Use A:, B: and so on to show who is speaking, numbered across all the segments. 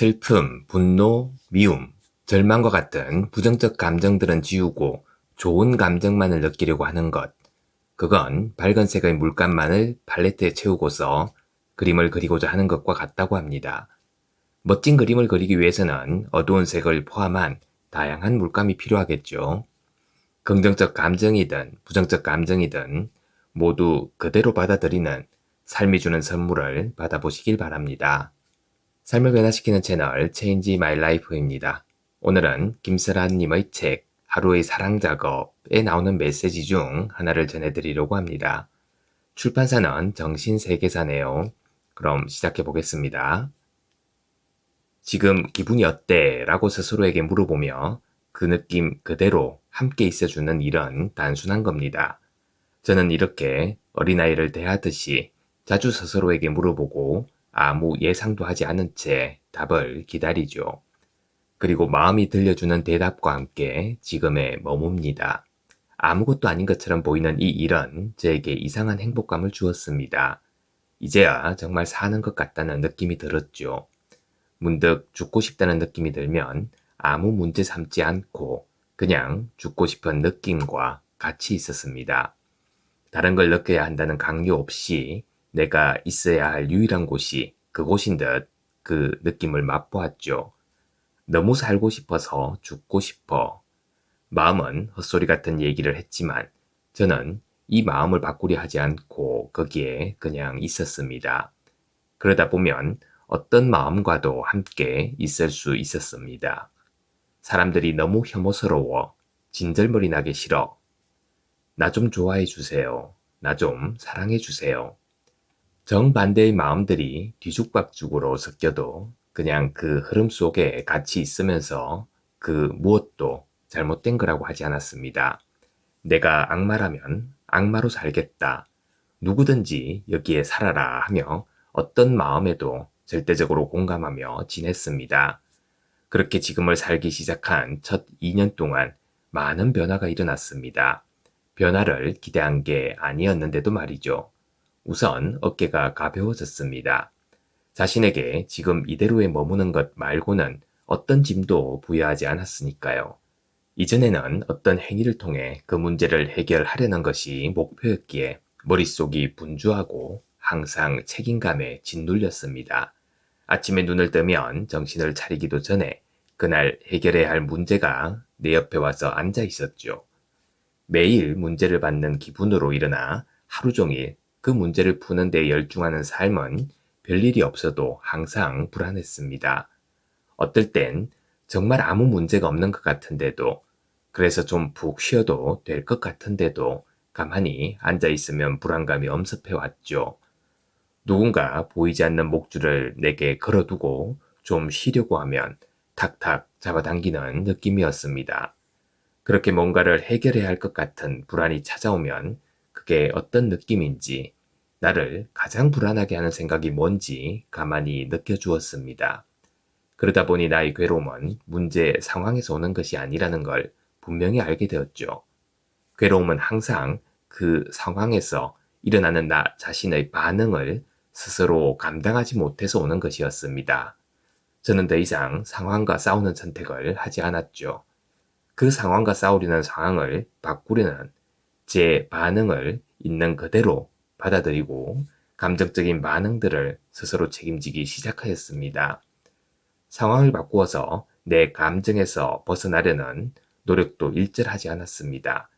A: 슬픔, 분노, 미움, 절망과 같은 부정적 감정들은 지우고 좋은 감정만을 느끼려고 하는 것. 그건 밝은 색의 물감만을 팔레트에 채우고서 그림을 그리고자 하는 것과 같다고 합니다. 멋진 그림을 그리기 위해서는 어두운 색을 포함한 다양한 물감이 필요하겠죠. 긍정적 감정이든 부정적 감정이든 모두 그대로 받아들이는 삶이 주는 선물을 받아보시길 바랍니다. 삶을 변화시키는 채널 Change My Life입니다. 오늘은 김설아님의 책 하루의 사랑 작업에 나오는 메시지 중 하나를 전해드리려고 합니다. 출판사는 정신세계사네요. 그럼 시작해 보겠습니다. 지금 기분이 어때? 라고 스스로에게 물어보며 그 느낌 그대로 함께 있어주는 일은 단순한 겁니다. 저는 이렇게 어린아이를 대하듯이 자주 스스로에게 물어보고 아무 예상도 하지 않은 채 답을 기다리죠. 그리고 마음이 들려주는 대답과 함께 지금에 머뭅니다. 아무것도 아닌 것처럼 보이는 이 일은 저에게 이상한 행복감을 주었습니다. 이제야 정말 사는 것 같다는 느낌이 들었죠. 문득 죽고 싶다는 느낌이 들면 아무 문제 삼지 않고 그냥 죽고 싶은 느낌과 같이 있었습니다. 다른 걸 느껴야 한다는 강요 없이 내가 있어야 할 유일한 곳이 그곳인 듯 그 느낌을 맛보았죠. 너무 살고 싶어서 죽고 싶어. 마음은 헛소리 같은 얘기를 했지만 저는 이 마음을 바꾸려 하지 않고 거기에 그냥 있었습니다. 그러다 보면 어떤 마음과도 함께 있을 수 있었습니다. 사람들이 너무 혐오스러워. 진절머리 나기 싫어. 나 좀 좋아해 주세요. 나 좀 사랑해 주세요. 정반대의 마음들이 뒤죽박죽으로 섞여도 그냥 그 흐름 속에 같이 있으면서 그 무엇도 잘못된 거라고 하지 않았습니다. 내가 악마라면 악마로 살겠다. 누구든지 여기에 살아라 하며 어떤 마음에도 절대적으로 공감하며 지냈습니다. 그렇게 지금을 살기 시작한 첫 2년 동안 많은 변화가 일어났습니다. 변화를 기대한 게 아니었는데도 말이죠. 우선 어깨가 가벼워졌습니다. 자신에게 지금 이대로에 머무는 것 말고는 어떤 짐도 부여하지 않았으니까요. 이전에는 어떤 행위를 통해 그 문제를 해결하려는 것이 목표였기에 머릿속이 분주하고 항상 책임감에 짓눌렸습니다. 아침에 눈을 뜨면 정신을 차리기도 전에 그날 해결해야 할 문제가 내 옆에 와서 앉아 있었죠. 매일 문제를 받는 기분으로 일어나 하루 종일 그 문제를 푸는 데 열중하는 삶은 별일이 없어도 항상 불안했습니다. 어떨 땐 정말 아무 문제가 없는 것 같은데도, 그래서 좀 푹 쉬어도 될 것 같은데도 가만히 앉아 있으면 불안감이 엄습해 왔죠. 누군가 보이지 않는 목줄을 내게 걸어두고 좀 쉬려고 하면 탁탁 잡아당기는 느낌이었습니다. 그렇게 뭔가를 해결해야 할 것 같은 불안이 찾아오면 그게 어떤 느낌인지, 나를 가장 불안하게 하는 생각이 뭔지 가만히 느껴주었습니다. 그러다 보니 나의 괴로움은 문제 상황에서 오는 것이 아니라는 걸 분명히 알게 되었죠. 괴로움은 항상 그 상황에서 일어나는 나 자신의 반응을 스스로 감당하지 못해서 오는 것이었습니다. 저는 더 이상 상황과 싸우는 선택을 하지 않았죠. 그 상황과 싸우려는 상황을 바꾸려는 제 반응을 있는 그대로 받아들이고 감정적인 반응들을 스스로 책임지기 시작하였습니다. 상황을 바꾸어서 내 감정에서 벗어나려는 노력도 일절하지 않았습니다.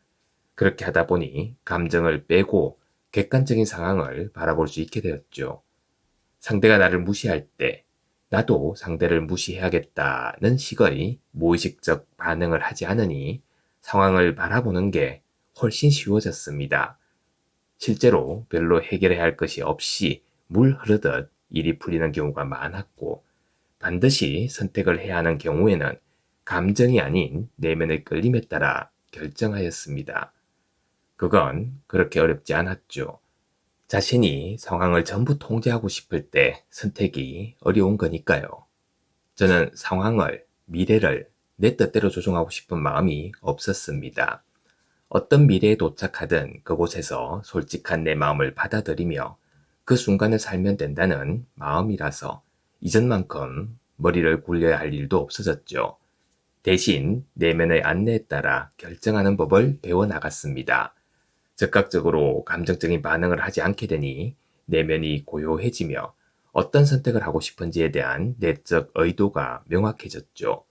A: 그렇게 하다 보니 감정을 빼고 객관적인 상황을 바라볼 수 있게 되었죠. 상대가 나를 무시할 때 나도 상대를 무시해야겠다는 식의 무의식적 반응을 하지 않으니 상황을 바라보는 게 훨씬 쉬워졌습니다. 실제로 별로 해결해야 할 것이 없이 물 흐르듯 일이 풀리는 경우가 많았고, 반드시 선택을 해야 하는 경우에는 감정이 아닌 내면의 끌림에 따라 결정하였습니다. 그건 그렇게 어렵지 않았죠. 자신이 상황을 전부 통제하고 싶을 때 선택이 어려운 거니까요. 저는 상황을, 미래를 내 뜻대로 조종하고 싶은 마음이 없었습니다. 어떤 미래에 도착하든 그곳에서 솔직한 내 마음을 받아들이며 그 순간을 살면 된다는 마음이라서 이전만큼 머리를 굴려야 할 일도 없어졌죠. 대신 내면의 안내에 따라 결정하는 법을 배워나갔습니다. 즉각적으로 감정적인 반응을 하지 않게 되니 내면이 고요해지며 어떤 선택을 하고 싶은지에 대한 내적 의도가 명확해졌죠.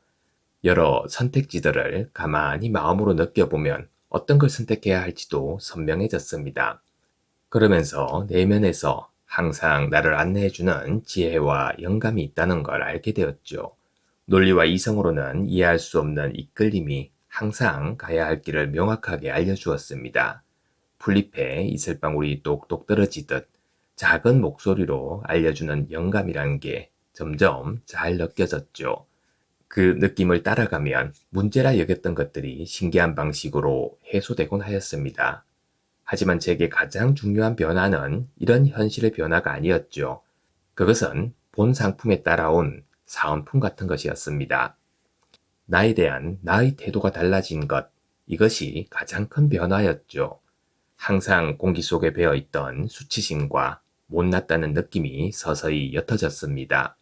A: 여러 선택지들을 가만히 마음으로 느껴보면 어떤 걸 선택해야 할지도 선명해졌습니다. 그러면서 내면에서 항상 나를 안내해주는 지혜와 영감이 있다는 걸 알게 되었죠. 논리와 이성으로는 이해할 수 없는 이끌림이 항상 가야 할 길을 명확하게 알려주었습니다. 풀잎에 이슬방울이 똑똑 떨어지듯 작은 목소리로 알려주는 영감이라는 게 점점 잘 느껴졌죠. 그 느낌을 따라가면 문제라 여겼던 것들이 신기한 방식으로 해소되곤 하였습니다. 하지만 제게 가장 중요한 변화는 이런 현실의 변화가 아니었죠. 그것은 본 상품에 따라온 사은품 같은 것이었습니다. 나에 대한 나의 태도가 달라진 것, 이것이 가장 큰 변화였죠. 항상 공기 속에 배어있던 수치심과 못났다는 느낌이 서서히 옅어졌습니다.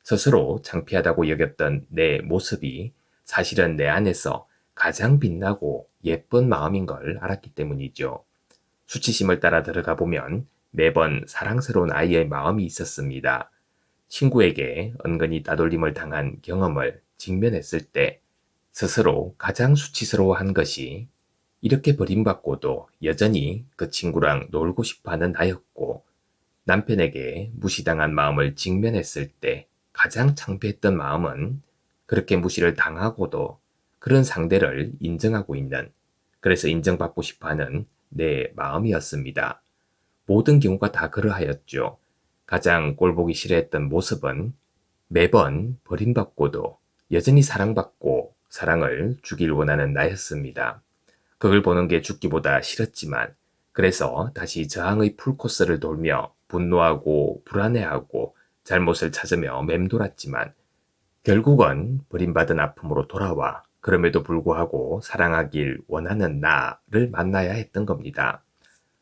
A: 스스로 창피하다고 여겼던 내 모습이 사실은 내 안에서 가장 빛나고 예쁜 마음인 걸 알았기 때문이죠. 수치심을 따라 들어가 보면 매번 사랑스러운 아이의 마음이 있었습니다. 친구에게 은근히 따돌림을 당한 경험을 직면했을 때 스스로 가장 수치스러워한 것이 이렇게 버림받고도 여전히 그 친구랑 놀고 싶어하는 나였고, 남편에게 무시당한 마음을 직면했을 때 가장 창피했던 마음은 그렇게 무시를 당하고도 그런 상대를 인정하고 있는, 그래서 인정받고 싶어하는 내 마음이었습니다. 모든 경우가 다 그러하였죠. 가장 꼴보기 싫어했던 모습은 매번 버림받고도 여전히 사랑받고 사랑을 주길 원하는 나였습니다. 그걸 보는 게 죽기보다 싫었지만, 그래서 다시 저항의 풀코스를 돌며 분노하고 불안해하고 잘못을 찾으며 맴돌았지만, 결국은 버림받은 아픔으로 돌아와 그럼에도 불구하고 사랑하길 원하는 나를 만나야 했던 겁니다.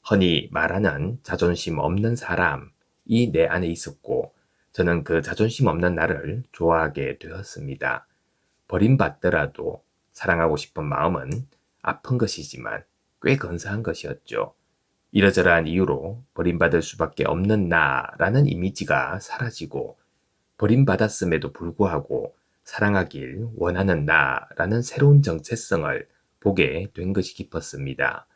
A: 흔히 말하는 자존심 없는 사람이 내 안에 있었고, 저는 그 자존심 없는 나를 좋아하게 되었습니다. 버림받더라도 사랑하고 싶은 마음은 아픈 것이지만 꽤 근사한 것이었죠. 이러저러한 이유로 버림받을 수밖에 없는 나라는 이미지가 사라지고, 버림받았음에도 불구하고 사랑하길 원하는 나라는 새로운 정체성을 보게 된 것이 깊었습니다.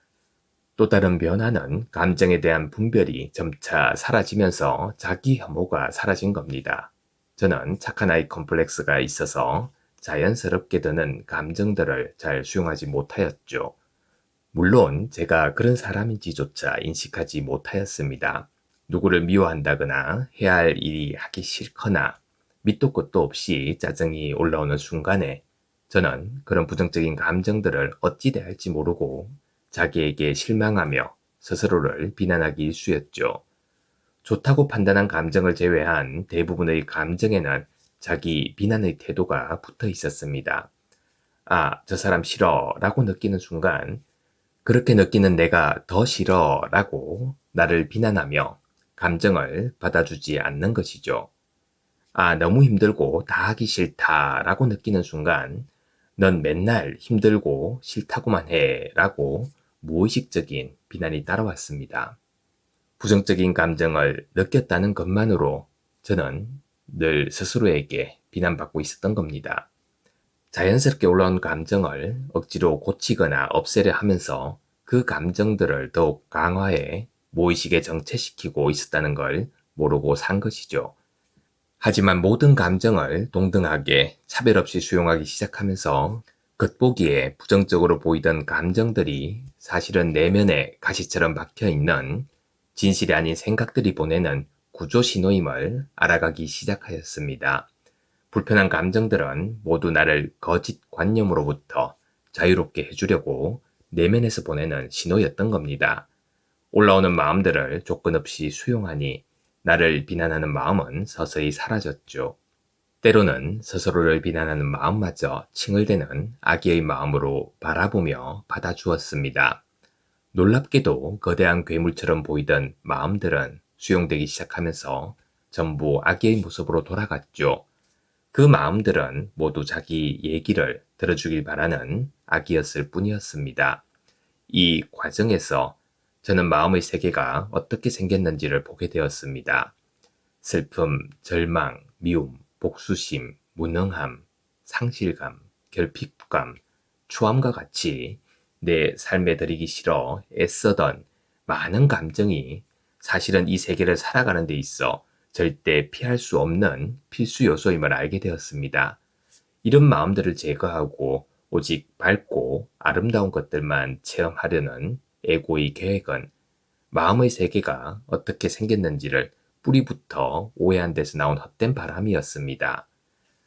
A: 또 다른 변화는 감정에 대한 분별이 점차 사라지면서 자기 혐오가 사라진 겁니다. 저는 착한 아이 컴플렉스가 있어서 자연스럽게 드는 감정들을 잘 수용하지 못하였죠. 물론 제가 그런 사람인지조차 인식하지 못하였습니다. 누구를 미워한다거나 해야 할 일이 하기 싫거나 밑도 끝도 없이 짜증이 올라오는 순간에 저는 그런 부정적인 감정들을 어찌 대할지 모르고 자기에게 실망하며 스스로를 비난하기 일쑤였죠. 좋다고 판단한 감정을 제외한 대부분의 감정에는 자기 비난의 태도가 붙어 있었습니다. 아, 저 사람 싫어 라고 느끼는 순간 그렇게 느끼는 내가 더 싫어 라고 나를 비난하며 감정을 받아주지 않는 것이죠. 아, 너무 힘들고 다 하기 싫다 라고 느끼는 순간 넌 맨날 힘들고 싫다고만 해 라고 무의식적인 비난이 따라왔습니다. 부정적인 감정을 느꼈다는 것만으로 저는 늘 스스로에게 비난받고 있었던 겁니다. 자연스럽게 올라온 감정을 억지로 고치거나 없애려 하면서 그 감정들을 더욱 강화해 무의식에 정체시키고 있었다는 걸 모르고 산 것이죠. 하지만 모든 감정을 동등하게 차별 없이 수용하기 시작하면서 겉보기에 부정적으로 보이던 감정들이 사실은 내면에 가시처럼 박혀있는 진실이 아닌 생각들이 보내는 구조 신호임을 알아가기 시작하였습니다. 불편한 감정들은 모두 나를 거짓 관념으로부터 자유롭게 해주려고 내면에서 보내는 신호였던 겁니다. 올라오는 마음들을 조건 없이 수용하니 나를 비난하는 마음은 서서히 사라졌죠. 때로는 스스로를 비난하는 마음마저 칭얼대는 아기의 마음으로 바라보며 받아주었습니다. 놀랍게도 거대한 괴물처럼 보이던 마음들은 수용되기 시작하면서 전부 아기의 모습으로 돌아갔죠. 그 마음들은 모두 자기 얘기를 들어주길 바라는 악이었을 뿐이었습니다. 이 과정에서 저는 마음의 세계가 어떻게 생겼는지를 보게 되었습니다. 슬픔, 절망, 미움, 복수심, 무능함, 상실감, 결핍감, 추함과 같이 내 삶에 들이기 싫어 애쓰던 많은 감정이 사실은 이 세계를 살아가는 데 있어 절대 피할 수 없는 필수 요소임을 알게 되었습니다. 이런 마음들을 제거하고 오직 밝고 아름다운 것들만 체험하려는 에고의 계획은 마음의 세계가 어떻게 생겼는지를 뿌리부터 오해한 데서 나온 헛된 바람이었습니다.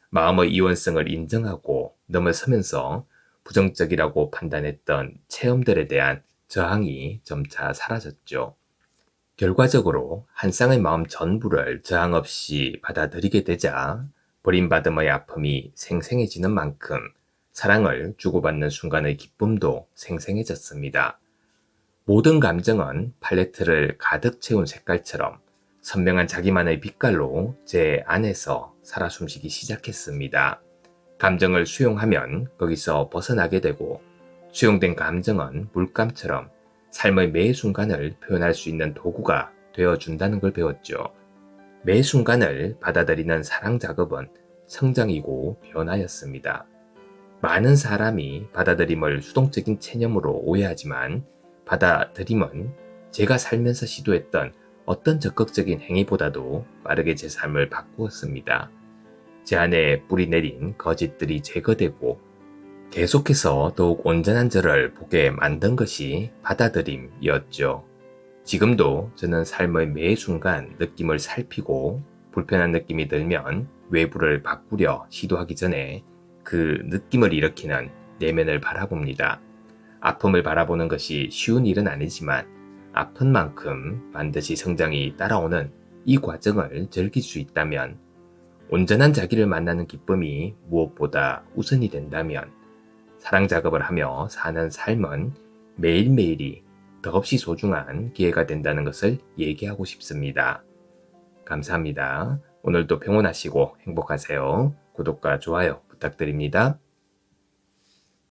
A: 마음의 이원성을 인정하고 넘어서면서 부정적이라고 판단했던 체험들에 대한 저항이 점차 사라졌죠. 결과적으로 한 쌍의 마음 전부를 저항 없이 받아들이게 되자 버림받음의 아픔이 생생해지는 만큼 사랑을 주고받는 순간의 기쁨도 생생해졌습니다. 모든 감정은 팔레트를 가득 채운 색깔처럼 선명한 자기만의 빛깔로 제 안에서 살아 숨쉬기 시작했습니다. 감정을 수용하면 거기서 벗어나게 되고 수용된 감정은 물감처럼 삶의 매 순간을 표현할 수 있는 도구가 되어준다는 걸 배웠죠. 매 순간을 받아들이는 사랑 작업은 성장이고 변화였습니다. 많은 사람이 받아들임을 수동적인 체념으로 오해하지만 받아들임은 제가 살면서 시도했던 어떤 적극적인 행위보다도 빠르게 제 삶을 바꾸었습니다. 제 안에 뿌리 내린 거짓들이 제거되고 계속해서 더욱 온전한 저를 보게 만든 것이 받아들임이었죠. 지금도 저는 삶의 매 순간 느낌을 살피고 불편한 느낌이 들면 외부를 바꾸려 시도하기 전에 그 느낌을 일으키는 내면을 바라봅니다. 아픔을 바라보는 것이 쉬운 일은 아니지만 아픈 만큼 반드시 성장이 따라오는 이 과정을 즐길 수 있다면, 온전한 자기를 만나는 기쁨이 무엇보다 우선이 된다면 사랑 작업을 하며 사는 삶은 매일매일이 더없이 소중한 기회가 된다는 것을 얘기하고 싶습니다. 감사합니다. 오늘도 평온하시고 행복하세요. 구독과 좋아요 부탁드립니다.